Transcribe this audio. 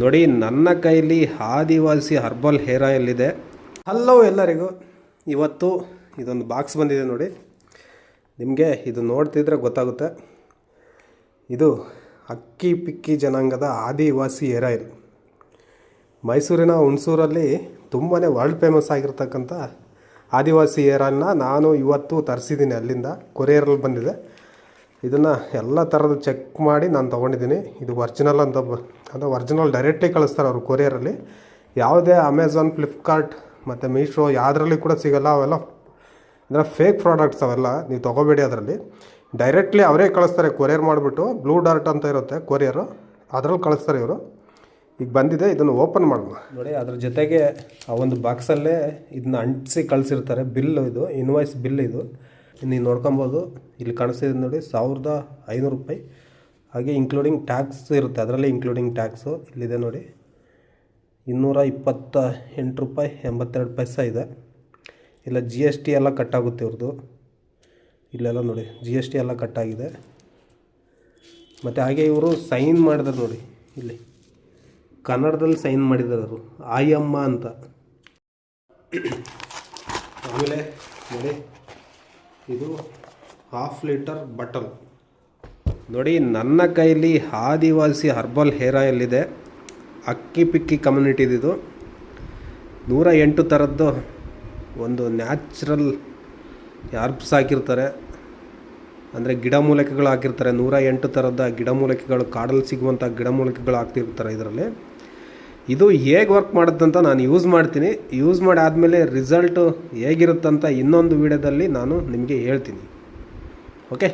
ನೋಡಿ, ನನ್ನ ಕೈಲಿ ಆದಿವಾಸಿ ಹರ್ಬಲ್ ಹೇರ್ ಆಯಿಲ್ ಇದೆ. ಹಲೋ ಎಲ್ಲರಿಗೂ, ಇವತ್ತು ಇದೊಂದು ಬಾಕ್ಸ್ ಬಂದಿದೆ ನೋಡಿ. ನಿಮಗೆ ಇದು ನೋಡ್ತಿದ್ರೆ ಗೊತ್ತಾಗುತ್ತೆ. ಇದು ಅಕ್ಕಿ ಪಿಕ್ಕಿ ಜನಾಂಗದ ಆದಿವಾಸಿ ಹೇರ್ ಆಯಿಲ್. ಮೈಸೂರಿನ ಹುಣಸೂರಲ್ಲಿ ತುಂಬಾ ವರ್ಲ್ಡ್ ಫೇಮಸ್ ಆಗಿರ್ತಕ್ಕಂಥ ಆದಿವಾಸಿ ಹೇರ್ ಆಯಿಲ್ನ ನಾನು ಇವತ್ತು ತರಿಸಿದ್ದೀನಿ. ಅಲ್ಲಿಂದ ಕೊರಿಯರಲ್ಲಿ ಬಂದಿದೆ. ಇದನ್ನು ಎಲ್ಲ ಥರದ ಚೆಕ್ ಮಾಡಿ ನಾನು ತೊಗೊಂಡಿದ್ದೀನಿ. ಇದು ಒರಿಜಿನಲ್ ಅಂತ ಅಂದರೆ ಒರಿಜಿನಲ್ ಡೈರೆಕ್ಟಾಗಿ ಕಳಿಸ್ತಾರೆ ಅವರು ಕೊರಿಯರಲ್ಲಿ. ಯಾವುದೇ ಅಮೆಝಾನ್, ಫ್ಲಿಪ್ಕಾರ್ಟ್ ಮತ್ತು ಮೀಶೋ ಯಾವುದರಲ್ಲಿ ಕೂಡ ಸಿಗೋಲ್ಲ. ಅವೆಲ್ಲ ಅಂದರೆ ಫೇಕ್ ಪ್ರಾಡಕ್ಟ್ಸ್, ಅವೆಲ್ಲ ನೀವು ತೊಗೋಬೇಡಿ. ಅದರಲ್ಲಿ ಡೈರೆಕ್ಟ್ಲಿ ಅವರೇ ಕಳಿಸ್ತಾರೆ ಕೊರಿಯರ್ ಮಾಡಿಬಿಟ್ಟು. ಬ್ಲೂ ಡಾರ್ಟ್ ಅಂತ ಇರುತ್ತೆ ಕೊರಿಯರು, ಅದರಲ್ಲಿ ಕಳಿಸ್ತಾರೆ ಇವರು. ಈಗ ಬಂದಿದೆ, ಇದನ್ನು ಓಪನ್ ಮಾಡೋಣ ನೋಡಿ. ಅದ್ರ ಜೊತೆಗೆ ಆ ಒಂದು ಬಾಕ್ಸಲ್ಲೇ ಇದನ್ನ ಅಂಟಿಸಿ ಕಳಿಸಿರ್ತಾರೆ. ಬಿಲ್ಲು, ಇದು ಇನ್ವಾಯ್ಸ್ ಬಿಲ್. ಇದು ನೀವು ನೋಡ್ಕೊಬೋದು, ಇಲ್ಲಿ ಕಾಣಿಸ್ತಿದೆ ನೋಡಿ, 1500 ರೂಪಾಯಿ. ಹಾಗೆ ಇನ್ಕ್ಲೂಡಿಂಗ್ ಟ್ಯಾಕ್ಸ್ ಇರುತ್ತೆ, ಅದರಲ್ಲಿ ಇನ್ಕ್ಲೂಡಿಂಗ್ ಟ್ಯಾಕ್ಸು ಇಲ್ಲಿದೆ ನೋಡಿ. 228 ರೂಪಾಯಿ 82 ಪೈಸೆ ಇದೆ. ಇಲ್ಲ GST ಎಲ್ಲ ಕಟ್ಟಾಗುತ್ತೆ ಇವ್ರದ್ದು. ಇಲ್ಲೆಲ್ಲ ನೋಡಿ GST ಎಲ್ಲ ಕಟ್ಟಾಗಿದೆ. ಮತ್ತು ಹಾಗೆ ಇವರು ಸೈನ್ ಮಾಡಿದ್ದಾರೆ ನೋಡಿ, ಇಲ್ಲಿ ಕನ್ನಡದಲ್ಲಿ ಸೈನ್ ಮಾಡಿದ್ದಾರೆ ಅವರು, ಆಯಮ್ಮ ಅಂತ. ಆಮೇಲೆ ನೋಡಿ, ಇದು 1/2 ಲೀಟರ್ ಬಾಟಲ್ ನೋಡಿ. ನನ್ನ ಕೈಲಿ ಆದಿವಾಸಿ ಹರ್ಬಲ್ ಹೇರ್ ಆಯಿಲ್ ಇದೆ, ಅಕ್ಕಿ ಪಿಕ್ಕಿ ಕಮ್ಯುನಿಟಿದು. 108 ಥರದ್ದು ಒಂದು ನ್ಯಾಚುರಲ್ ಹರ್ಬ್ಸ್ ಹಾಕಿರ್ತಾರೆ, ಅಂದರೆ ಗಿಡಮೂಲಿಕೆಗಳು ಹಾಕಿರ್ತಾರೆ. 108 ಥರದ ಗಿಡಮೂಲಿಕೆಗಳು, ಕಾಡಲ್ಲಿ ಸಿಗುವಂಥ ಗಿಡಮೂಲಿಕೆಗಳು ಹಾಕ್ತಿರ್ತಾರೆ ಇದರಲ್ಲಿ. ಇದು ಹೇಗೆ ವರ್ಕ್ ಮಾಡುತ್ತಂತ ನಾನು ಯೂಸ್ ಮಾಡ್ತೀನಿ. ಯೂಸ್ ಮಾಡಿ ಆದಮೇಲೆ ರಿಸಲ್ಟು ಹೇಗಿರುತ್ತಂತ ಇನ್ನೊಂದು ವಿಡಿಯೋದಲ್ಲಿ ನಾನು ನಿಮಗೆ ಹೇಳ್ತೀನಿ. ಓಕೆ.